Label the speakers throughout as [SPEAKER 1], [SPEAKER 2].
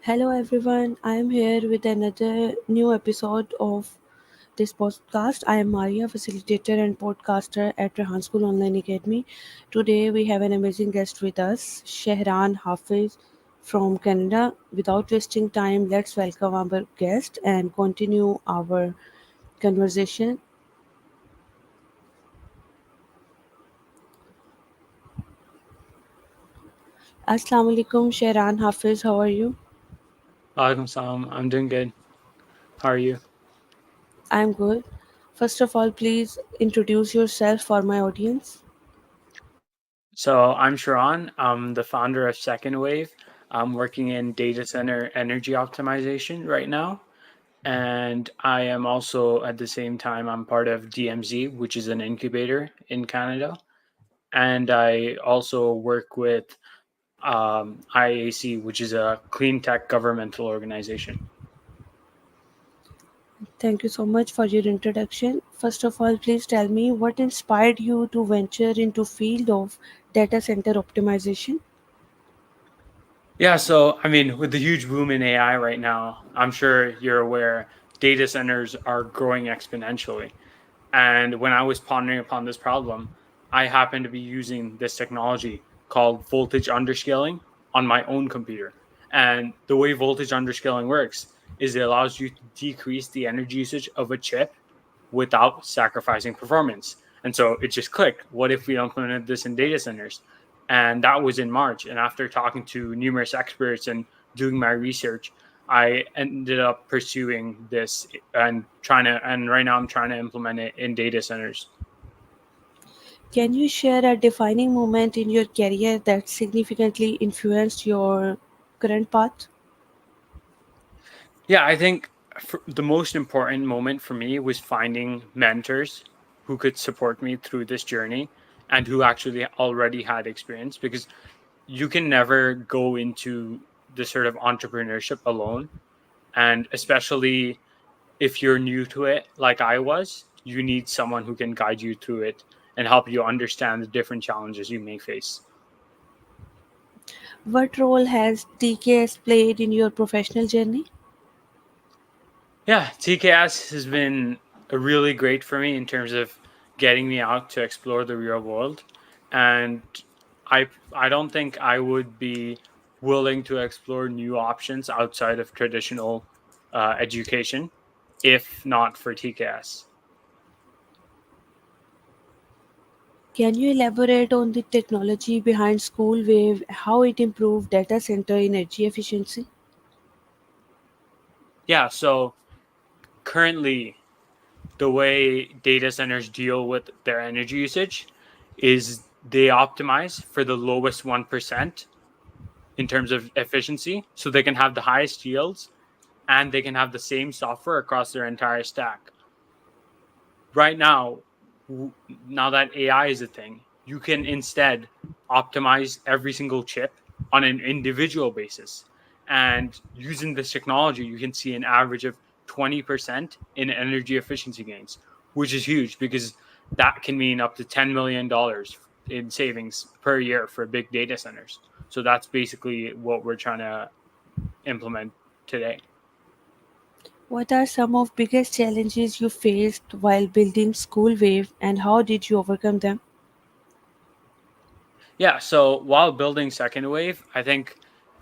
[SPEAKER 1] Hello everyone, I am here with another new episode of this podcast. I am Maria, facilitator and podcaster at Rehan School Online Academy. Today we have an amazing guest with us, Shehraan Hafiz from Canada. Without wasting time, let's welcome our guest and continue our conversation. Assalamu alaikum, Shehraan Hafiz. How are you?
[SPEAKER 2] Alaikum salam. I'm doing good. How are you?
[SPEAKER 1] I'm good. First of all, please introduce yourself for my audience.
[SPEAKER 2] So I'm Shehraan. I'm the founder of Second Wave. I'm working in data center energy optimization right now. And I am also at the same time, I'm part of DMZ, which is an incubator in Canada. And I also work with IAC, which is a clean tech governmental organization.
[SPEAKER 1] Thank you so much for your introduction. First of all, please tell me what inspired you to venture into field of data center optimization?
[SPEAKER 2] Yeah, so I mean, with the huge boom in AI right now, I'm sure you're aware data centers are growing exponentially. And when I was pondering upon this problem, I happened to be using this technology called voltage underscaling on my own computer. And the way voltage underscaling works is it allows you to decrease the energy usage of a chip without sacrificing performance. And so it just clicked. What if we implemented this in data centers? And that was in March. And after talking to numerous experts and doing my research, I ended up pursuing this and right now I'm trying to implement it in data centers.
[SPEAKER 1] Can you share a defining moment in your career that significantly influenced your current path?
[SPEAKER 2] Yeah, I think the most important moment for me was finding mentors who could support me through this journey and who actually already had experience because you can never go into the sort of entrepreneurship alone. And especially if you're new to it, like I was, you need someone who can guide you through it and help you understand the different challenges you may face.
[SPEAKER 1] What role has TKS played in your professional journey?
[SPEAKER 2] Yeah, TKS has been a really great for me in terms of getting me out to explore the real world. And I don't think I would be willing to explore new options outside of traditional education if not for TKS.
[SPEAKER 1] Can you elaborate on the technology behind School Wave, how it improved data center energy efficiency?
[SPEAKER 2] Yeah, so currently the way data centers deal with their energy usage is they optimize for the lowest 1% in terms of efficiency so they can have the highest yields and they can have the same software across their entire stack. Right now, now that AI is a thing, you can instead optimize every single chip on an individual basis. And using this technology, you can see an average of 20% in energy efficiency gains, which is huge because that can mean up to $10 million in savings per year for big data centers. So that's basically what we're trying to implement today.
[SPEAKER 1] What are some of biggest challenges you faced while building School Wave and how did you overcome them?
[SPEAKER 2] Yeah, so while building Second Wave, I think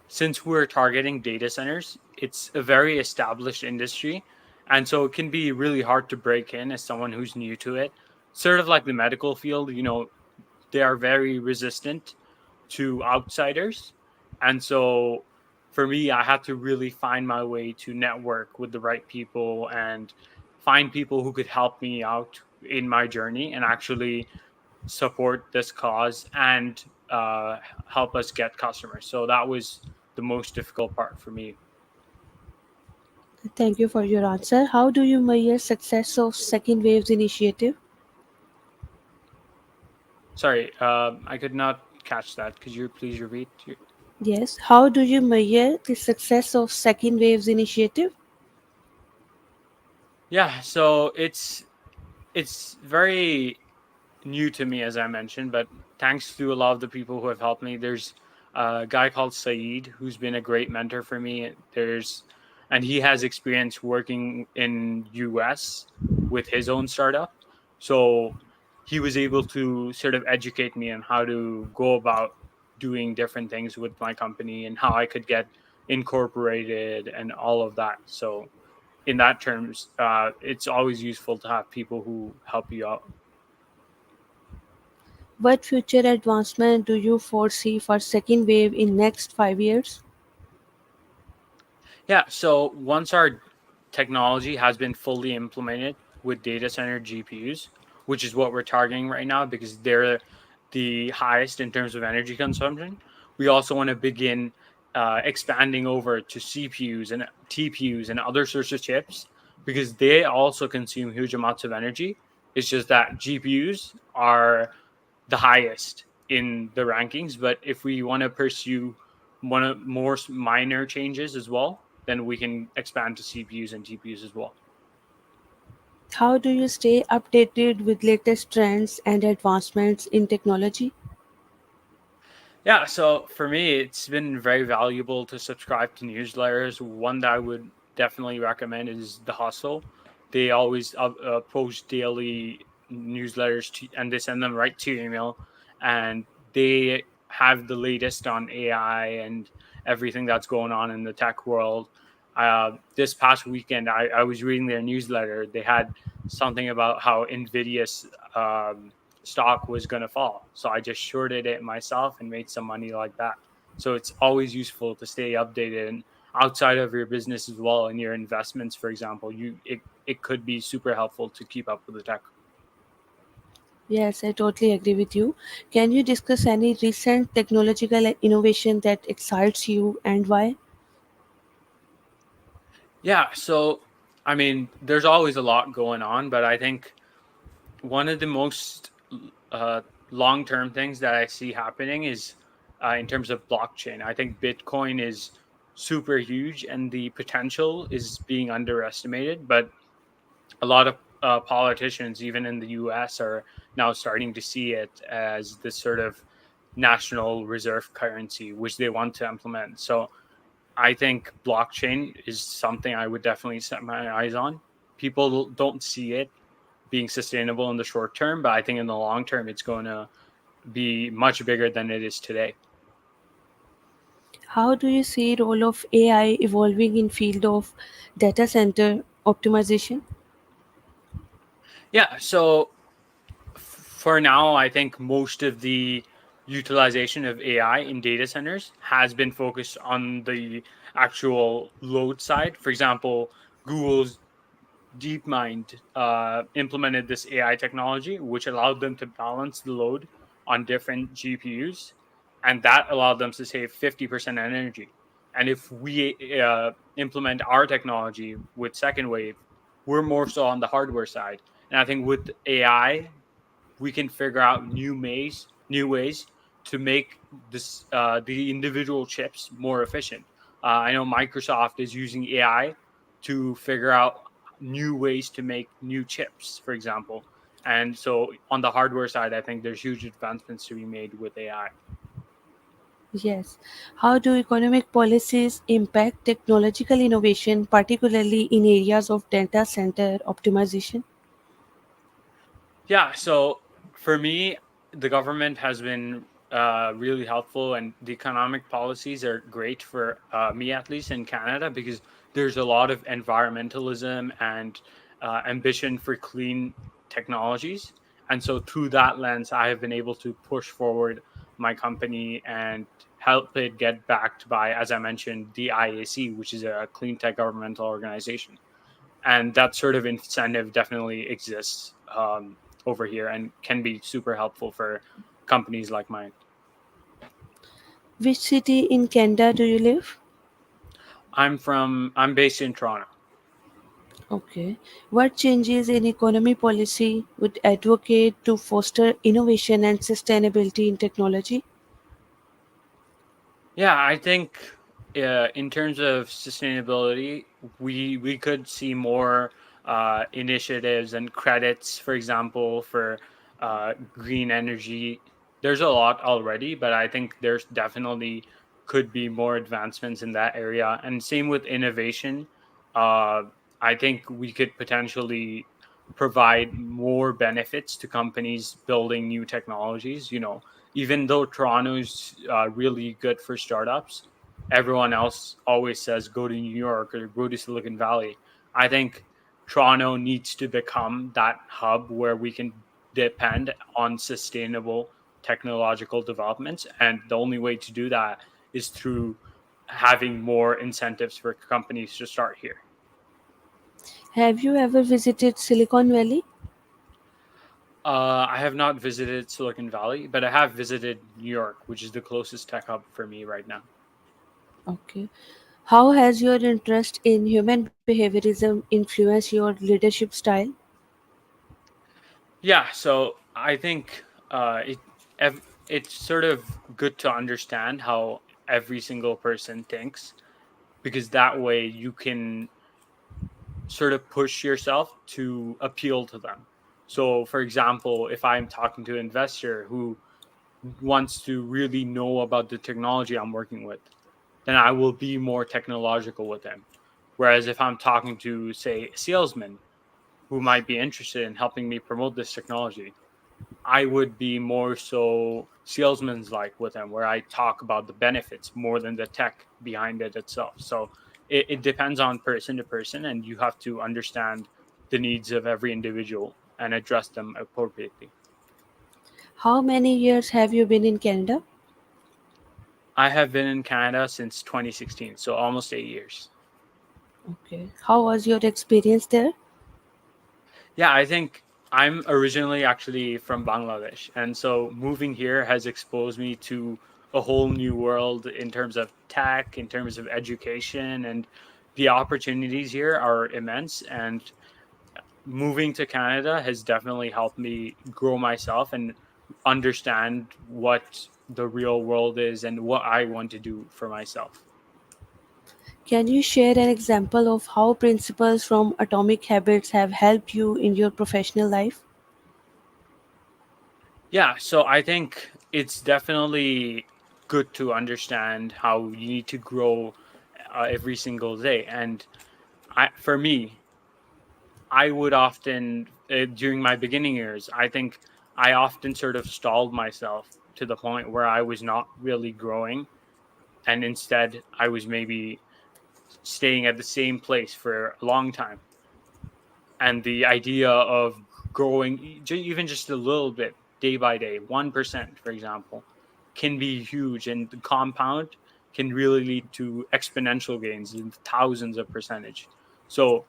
[SPEAKER 2] since we're targeting data centers, it's a very established industry. And so it can be really hard to break in as someone who's new to it. Sort of like the medical field, they are very resistant to outsiders. And so for me, I had to really find my way to network with the right people and find people who could help me out in my journey and actually support this cause and help us get customers. So that was the most difficult part for me.
[SPEAKER 1] Thank you for your answer. How do you measure success of Second Wave's initiative?
[SPEAKER 2] Sorry, I could not catch that. Could you please repeat?
[SPEAKER 1] Yes. How do you measure the success of Second Wave's initiative?
[SPEAKER 2] Yeah, so it's very new to me as I mentioned, but thanks to a lot of the people who have helped me, there's a guy called Saeed, who's been a great mentor for me. And he has experience working in US with his own startup. So he was able to sort of educate me on how to go about doing different things with my company and how I could get incorporated and all of that. So in that terms, it's always useful to have people who help you out.
[SPEAKER 1] What future advancement do you foresee for second wave in next 5 years?
[SPEAKER 2] Yeah. So once our technology has been fully implemented with data center GPUs, which is what we're targeting right now because they're the highest in terms of energy consumption, we also want to begin expanding over to CPUs and TPUs and other sorts of chips because they also consume huge amounts of energy. It's just that GPUs are the highest in the rankings. But if we want to pursue one of more minor changes as well, then we can expand to CPUs and TPUs as well.
[SPEAKER 1] How do you stay updated with latest trends and advancements in technology?
[SPEAKER 2] Yeah, so for me, it's been very valuable to subscribe to newsletters. One that I would definitely recommend is The Hustle. They always post daily newsletters and they send them right to your email. And they have the latest on AI and everything that's going on in the tech world. This past weekend, I was reading their newsletter. They had something about how NVIDIA's stock was going to fall. So I just shorted it myself and made some money like that. So it's always useful to stay updated and outside of your business as well and your investments, for example, it could be super helpful to keep up with the tech.
[SPEAKER 1] Yes, I totally agree with you. Can you discuss any recent technological innovation that excites you and why?
[SPEAKER 2] Yeah. So, I mean, there's always a lot going on, but I think one of the most uh, long term things that I see happening is in terms of blockchain. I think Bitcoin is super huge and the potential is being underestimated, but a lot of politicians, even in the US, are now starting to see it as this sort of national reserve currency, which they want to implement. So I think blockchain is something I would definitely set my eyes on. People don't see it being sustainable in the short term, but I think in the long term, it's going to be much bigger than it is today.
[SPEAKER 1] How do you see role of AI evolving in field of data center optimization?
[SPEAKER 2] Yeah. So for now, I think most of the utilization of AI in data centers has been focused on the actual load side. For example, Google's DeepMind implemented this AI technology, which allowed them to balance the load on different GPUs, and that allowed them to save 50% energy. And if we implement our technology with Second Wave, we're more so on the hardware side. And I think with AI, we can figure out new ways to make the individual chips more efficient. I know Microsoft is using AI to figure out new ways to make new chips, for example. And so on the hardware side, I think there's huge advancements to be made with AI.
[SPEAKER 1] Yes. How do economic policies impact technological innovation, particularly in areas of data center optimization?
[SPEAKER 2] Yeah, so for me, the government has been really helpful, and the economic policies are great for me, at least in Canada, because there's a lot of environmentalism and ambition for clean technologies. And so, through that lens, I have been able to push forward my company and help it get backed by, as I mentioned, the IAC, which is a clean tech governmental organization, and that sort of incentive definitely exists over here and can be super helpful for companies like mine.
[SPEAKER 1] Which city in Canada do you live?
[SPEAKER 2] I'm based in Toronto.
[SPEAKER 1] Okay. What changes in economy policy would advocate to foster innovation and sustainability in technology?
[SPEAKER 2] Yeah, I think in terms of sustainability, we could see more initiatives and credits, for example, for green energy. there's a lot already, but I think there's definitely could be more advancements in that area. And same with innovation. Uh, I think we could potentially provide more benefits to companies building new technologies. Even though Toronto's really good for startups, everyone else always says go to New York or go to Silicon Valley. I think Toronto needs to become that hub where we can depend on sustainable technological developments. And the only way to do that is through having more incentives for companies to start here.
[SPEAKER 1] Have you ever visited Silicon Valley?
[SPEAKER 2] I have not visited Silicon Valley, but I have visited New York, which is the closest tech hub for me right now.
[SPEAKER 1] Okay. How has your interest in human behaviorism influenced your leadership style?
[SPEAKER 2] Yeah, so I think it's sort of good to understand how every single person thinks, because that way you can sort of push yourself to appeal to them. So, for example, if I'm talking to an investor who wants to really know about the technology I'm working with, then I will be more technological with them. Whereas if I'm talking to, say, a salesman who might be interested in helping me promote this technology, I would be more so salesman's like with them, where I talk about the benefits more than the tech behind it itself. So it depends on person to person, and you have to understand the needs of every individual and address them appropriately.
[SPEAKER 1] How many years have you been in Canada?
[SPEAKER 2] I have been in Canada since 2016, so almost 8 years.
[SPEAKER 1] Okay. How was your experience there?
[SPEAKER 2] Yeah, I think I'm originally actually from Bangladesh. And so moving here has exposed me to a whole new world in terms of tech, in terms of education, and the opportunities here are immense. And moving to Canada has definitely helped me grow myself and understand what the real world is and what I want to do for myself.
[SPEAKER 1] Can you share an example of how principles from Atomic Habits have helped you in your professional life?
[SPEAKER 2] Yeah, so I think it's definitely good to understand how you need to grow every single day. And for me, I would often, during my beginning years, I think I often sort of stalled myself to the point where I was not really growing. And instead, I was maybe staying at the same place for a long time. And the idea of growing even just a little bit day by day, 1%, for example, can be huge, and the compound can really lead to exponential gains in thousands of percentage. So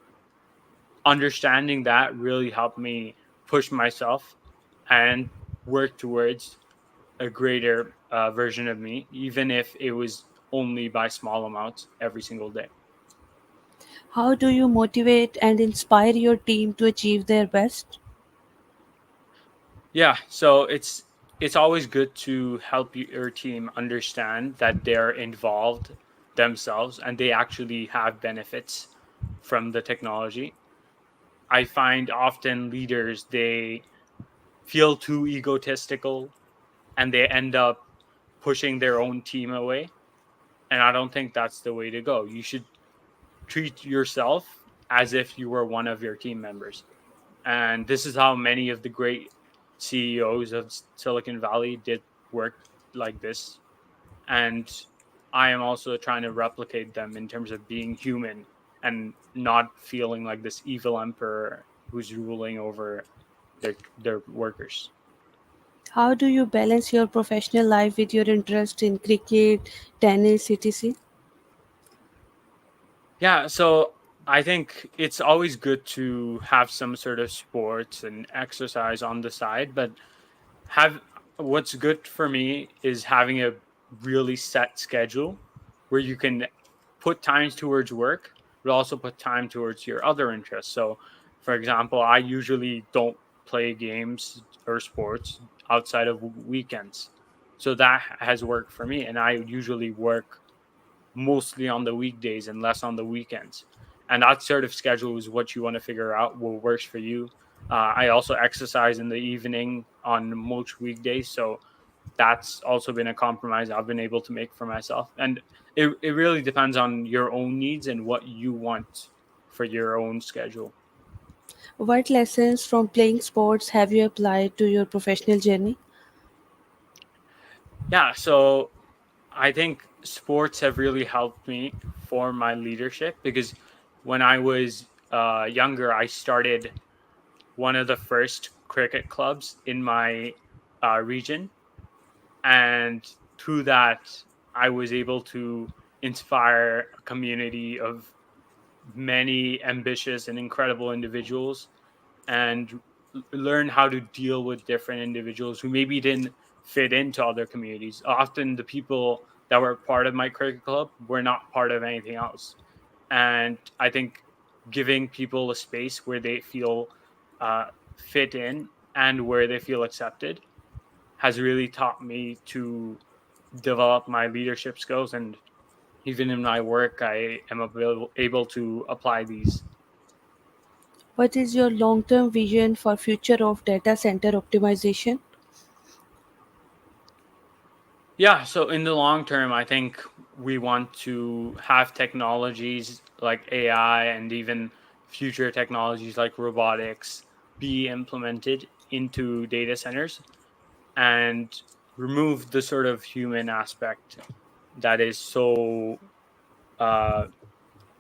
[SPEAKER 2] understanding that really helped me push myself and work towards a greater version of me, even if it was only by small amounts every single day.
[SPEAKER 1] How do you motivate and inspire your team to achieve their best?
[SPEAKER 2] Yeah, so it's always good to help your team understand that they're involved themselves and they actually have benefits from the technology. I find often leaders, they feel too egotistical and they end up pushing their own team away, and I don't think that's the way to go. You should treat yourself as if you were one of your team members. And this is how many of the great CEOs of Silicon Valley did work like this. And I am also trying to replicate them in terms of being human and not feeling like this evil emperor who's ruling over their workers.
[SPEAKER 1] How do you balance your professional life with your interest in cricket, tennis, etc.?
[SPEAKER 2] Yeah, so I think it's always good to have some sort of sports and exercise on the side, but have what's good for me is having a really set schedule where you can put time towards work but also put time towards your other interests. So for example, I usually don't play games or sports outside of weekends, so that has worked for me, and I usually work mostly on the weekdays and less on the weekends. And that sort of schedule is what you want to figure out what works for you. I also exercise in the evening on most weekdays. So that's also been a compromise I've been able to make for myself. And it really depends on your own needs and what you want for your own schedule.
[SPEAKER 1] What lessons from playing sports have you applied to your professional journey?
[SPEAKER 2] Yeah, so I think sports have really helped me form my leadership because when I was younger, I started one of the first cricket clubs in my region. And through that, I was able to inspire a community of many ambitious and incredible individuals and learn how to deal with different individuals who maybe didn't fit into other communities. Often the people that were part of my cricket club were not part of anything else. And I think giving people a space where they feel uh, fit in and where they feel accepted has really taught me to develop my leadership skills. And even in my work, I am able to apply these.
[SPEAKER 1] What is your long-term vision for future of data center optimization?
[SPEAKER 2] Yeah, so in the long term, I think we want to have technologies like AI and even future technologies like robotics be implemented into data centers and remove the sort of human aspect that is uh,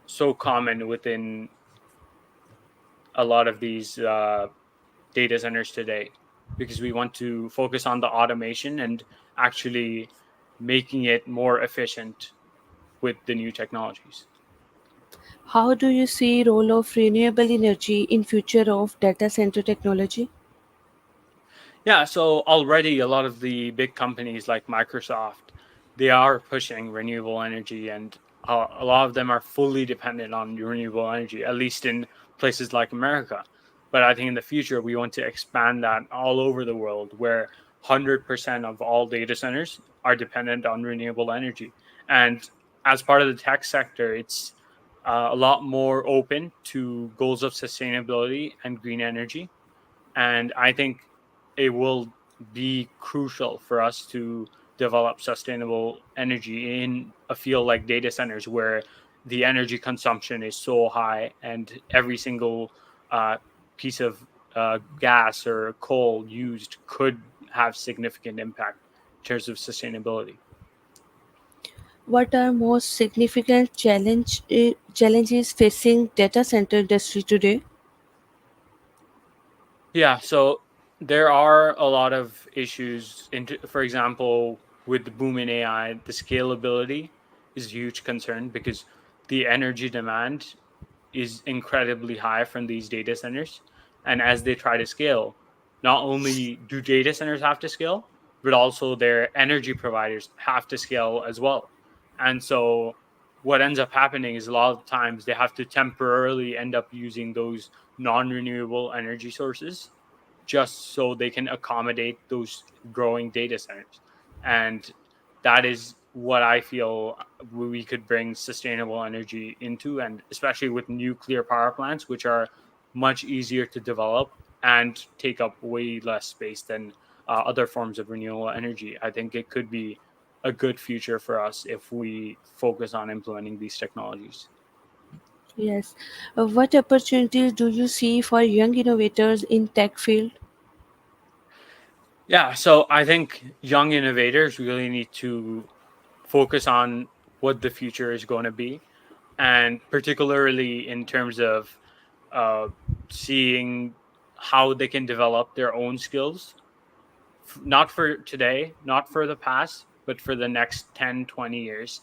[SPEAKER 2] so common within a lot of these data centers today, because we want to focus on the automation and actually making it more efficient with the new technologies.
[SPEAKER 1] How do you see role of renewable energy in future of data center technology?
[SPEAKER 2] Yeah, so already a lot of the big companies like Microsoft, they are pushing renewable energy, and a lot of them are fully dependent on renewable energy, at least in places like America. But I think in the future we want to expand that all over the world, where 100% of all data centers are dependent on renewable energy. And as part of the tech sector, it's a lot more open to goals of sustainability and green energy. And I think it will be crucial for us to develop sustainable energy in a field like data centers, where the energy consumption is so high and every single uh, piece of gas or coal used could have significant impact in terms of sustainability.
[SPEAKER 1] What are most significant challenges facing data center industry today?
[SPEAKER 2] Yeah, so there are a lot of issues. For example, with the boom in AI, the scalability is a huge concern because the energy demand is incredibly high from these data centers. And as they try to scale, not only do data centers have to scale, but also their energy providers have to scale as well. And so what ends up happening is a lot of times they have to temporarily end up using those non-renewable energy sources just so they can accommodate those growing data centers. And that is what I feel we could bring sustainable energy into, and especially with nuclear power plants, which are much easier to develop and take up way less space than other forms of renewable energy. I think it could be a good future for us if we focus on implementing these technologies.
[SPEAKER 1] Yes. What opportunities do you see for young innovators in tech field?
[SPEAKER 2] Yeah, so I think young innovators really need to focus on what the future is going to be, and particularly in terms of uh, seeing how they can develop their own skills, not for today, not for the past, but for the next 10, 20 years,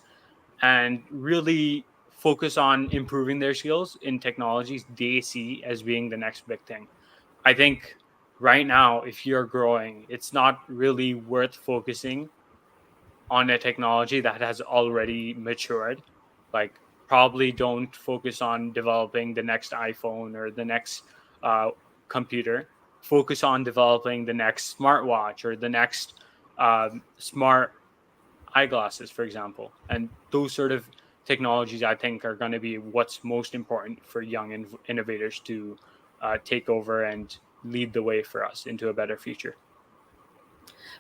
[SPEAKER 2] and really focus on improving their skills in technologies they see as being the next big thing. I think right now, if you're growing, it's not really worth focusing on a technology that has already matured. Like, probably don't focus on developing the next iPhone or the next uh, computer. Focus on developing the next smartwatch or the next smart eyeglasses, for example. And those sort of technologies, I think, are going to be what's most important for young innovators to take over and lead the way for us into a better future.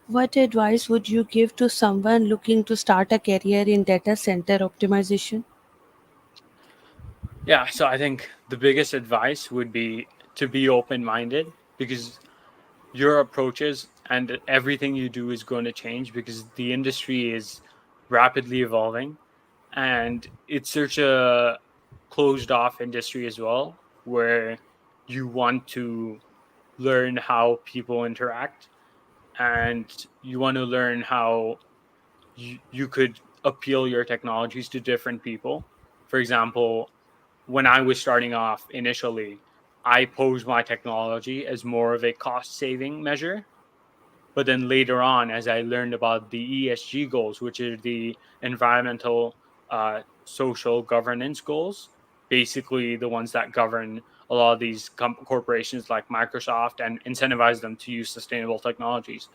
[SPEAKER 1] What advice would you give to someone looking to start a career in data center optimization?
[SPEAKER 2] Yeah, so I think the biggest advice would be to be open minded, because your approaches and everything you do is going to change, because the industry is rapidly evolving, and it's such a closed off industry as well, where you want to learn how people interact, and you want to learn how you could appeal your technologies to different people. For example, when I was starting off initially, I posed my technology as more of a cost saving measure. But then later on, as I learned about the ESG goals, which are the environmental, social governance goals, basically the ones that govern a lot of these corporations like Microsoft and incentivize them to use sustainable technologies,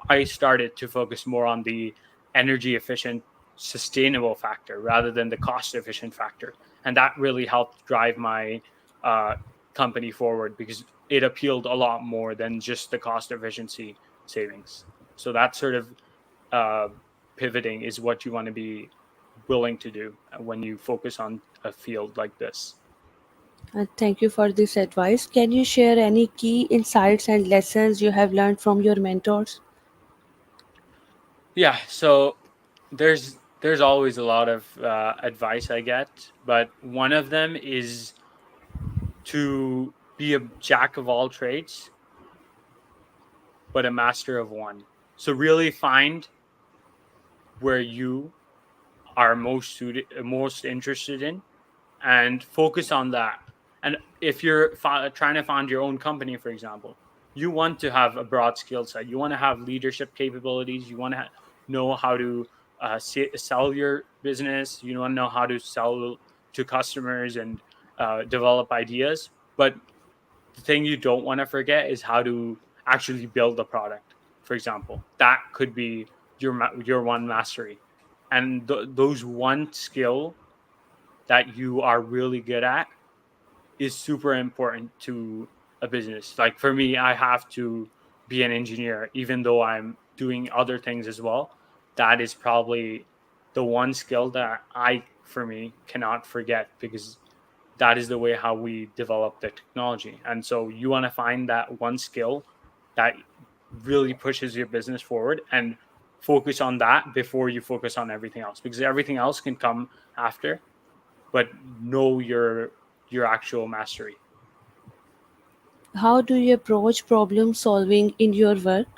[SPEAKER 2] I started to focus more on the energy efficient, sustainable factor rather than the cost efficient factor. And that really helped drive my uh, company forward, because it appealed a lot more than just the cost efficiency savings. So that sort of uh, pivoting is what you want to be willing to do when you focus on a field like this.
[SPEAKER 1] Thank you for this advice. Can you share any key insights and lessons you have learned from your mentors?
[SPEAKER 2] Yeah, so there's always a lot of advice I get, but one of them is to be a jack of all trades, but a master of one. So really find where you are most interested in, and focus on that. And if you're trying to found your own company, for example, you want to have a broad skill set. You want to have leadership capabilities. You want to know how to sell your business. You want to know how to sell to customers and develop ideas. But the thing you don't want to forget is how to actually build a product. For example, that could be your one mastery, and those one skill that you are really good at is super important to a business. Like for me, I have to be an engineer, even though I'm doing other things as well. That is probably the one skill that for me, cannot forget, because that is the way how we develop the technology. And so you want to find that one skill that really pushes your business forward, and focus on that before you focus on everything else, because everything else can come after, but know your actual mastery.
[SPEAKER 1] How do you approach problem solving in your work?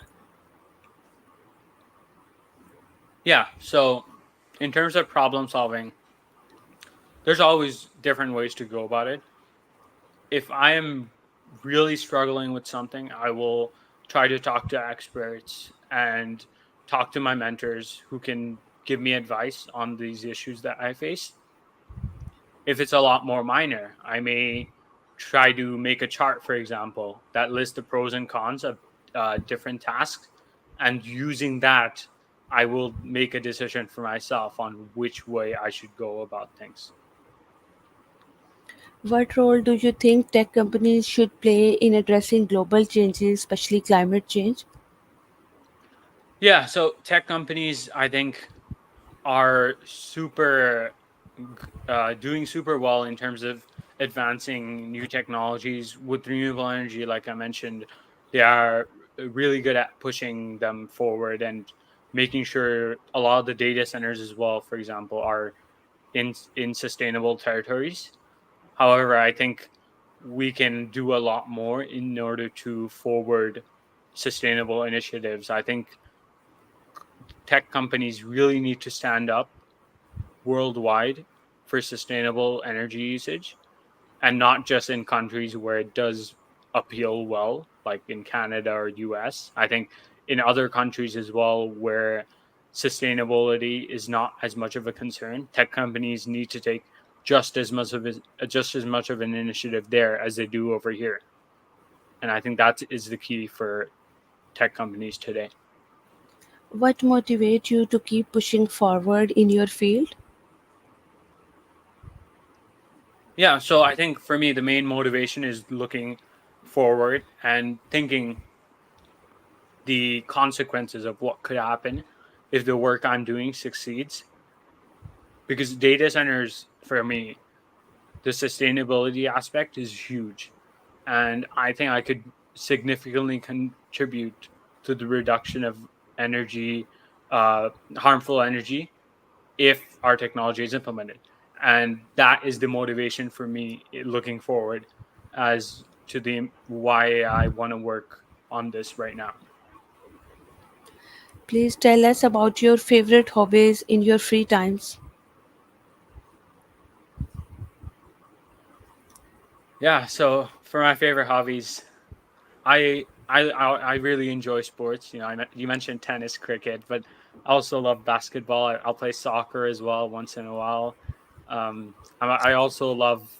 [SPEAKER 2] Yeah. So in terms of problem solving, there's always different ways to go about it. If I am really struggling with something, I will try to talk to experts and talk to my mentors who can give me advice on these issues that I face. If it's a lot more minor, I may try to make a chart, for example, that lists the pros and cons of different tasks. And using that, I will make a decision for myself on which way I should go about things.
[SPEAKER 1] What role do you think tech companies should play in addressing global changes, especially climate change?
[SPEAKER 2] Yeah, so tech companies, I think, are doing super well in terms of advancing new technologies with renewable energy. Like I mentioned, they are really good at pushing them forward and making sure a lot of the data centers as well, for example, are in sustainable territories. However, I think we can do a lot more in order to forward sustainable initiatives. I think tech companies really need to stand up worldwide for sustainable energy usage, and not just in countries where it does appeal well, like in Canada or US. I think in other countries as well, where sustainability is not as much of a concern, tech companies need to take just as much of an initiative there as they do over here. And I think that is the key for tech companies today.
[SPEAKER 1] What motivates you to keep pushing forward in your field?
[SPEAKER 2] Yeah, so I think for me, the main motivation is looking forward and thinking the consequences of what could happen if the work I'm doing succeeds. Because data centers, for me, the sustainability aspect is huge. And I think I could significantly contribute to the reduction of energy, harmful energy, if our technology is implemented. And that is the motivation for me looking forward as to the why I want to work on this right now.
[SPEAKER 1] Please tell us about your favorite hobbies in your free times.
[SPEAKER 2] Yeah, so for my favorite hobbies, I really enjoy sports. You know, you mentioned tennis, cricket, but I also love basketball. I'll play soccer as well once in a while. I also love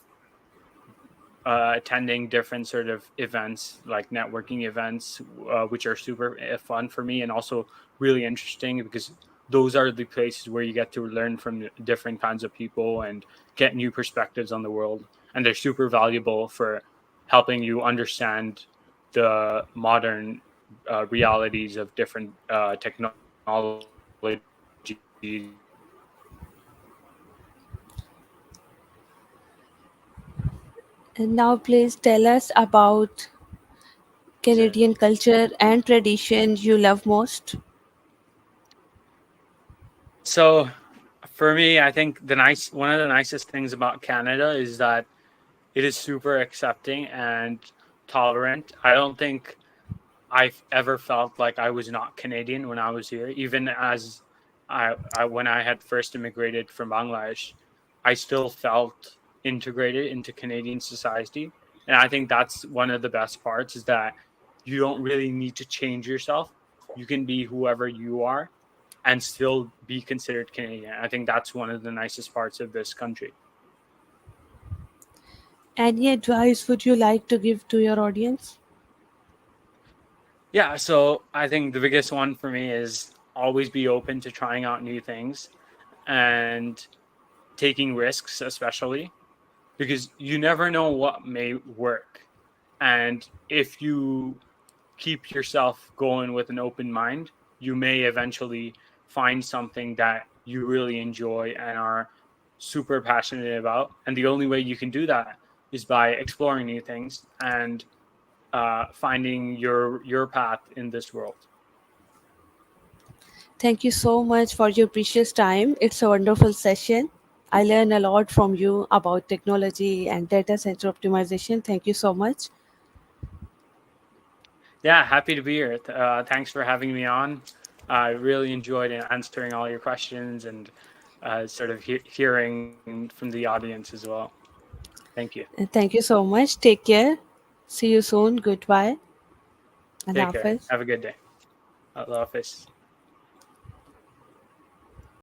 [SPEAKER 2] attending different sort of events like networking events, which are super fun for me and also really interesting because those are the places where you get to learn from different kinds of people and get new perspectives on the world. And they're super valuable for helping you understand the modern realities of different technologies
[SPEAKER 1] And now, please tell us about
[SPEAKER 2] and
[SPEAKER 1] Canadian culture and tradition you love most.
[SPEAKER 2] so for me, I think the nice one of the nicest things about Canada is that it is super accepting and tolerant. I don't think I've ever felt like I was not Canadian when I was here. Even as I when I had first immigrated from Bangladesh, I still felt integrated into Canadian society. And I think that's one of the best parts is that you don't really need to change yourself. You can be whoever you are and still be considered Canadian. I think that's one of the nicest parts of this country.
[SPEAKER 1] Any advice would you like to give to your audience?
[SPEAKER 2] Yeah, so I think the biggest one for me is always be open to trying out new things and taking risks, especially because you never know what may work. And if you keep yourself going with an open mind, you may eventually find something that you really enjoy and are super passionate about. And the only way you can do that is by exploring new things and finding your path in this world.
[SPEAKER 1] Thank you so much for your precious time. It's a wonderful session. I learned a lot from you about technology and data center optimization. Thank you so much.
[SPEAKER 2] Yeah, happy to be here. Thanks for having me on. I really enjoyed answering all your questions and sort of hearing from the audience as well. Thank you.
[SPEAKER 1] And thank you so much. Take care. See you soon. Goodbye.
[SPEAKER 2] Take
[SPEAKER 1] Allah
[SPEAKER 2] care.
[SPEAKER 1] Hafiz.
[SPEAKER 2] Have a good day. Allah Hafiz.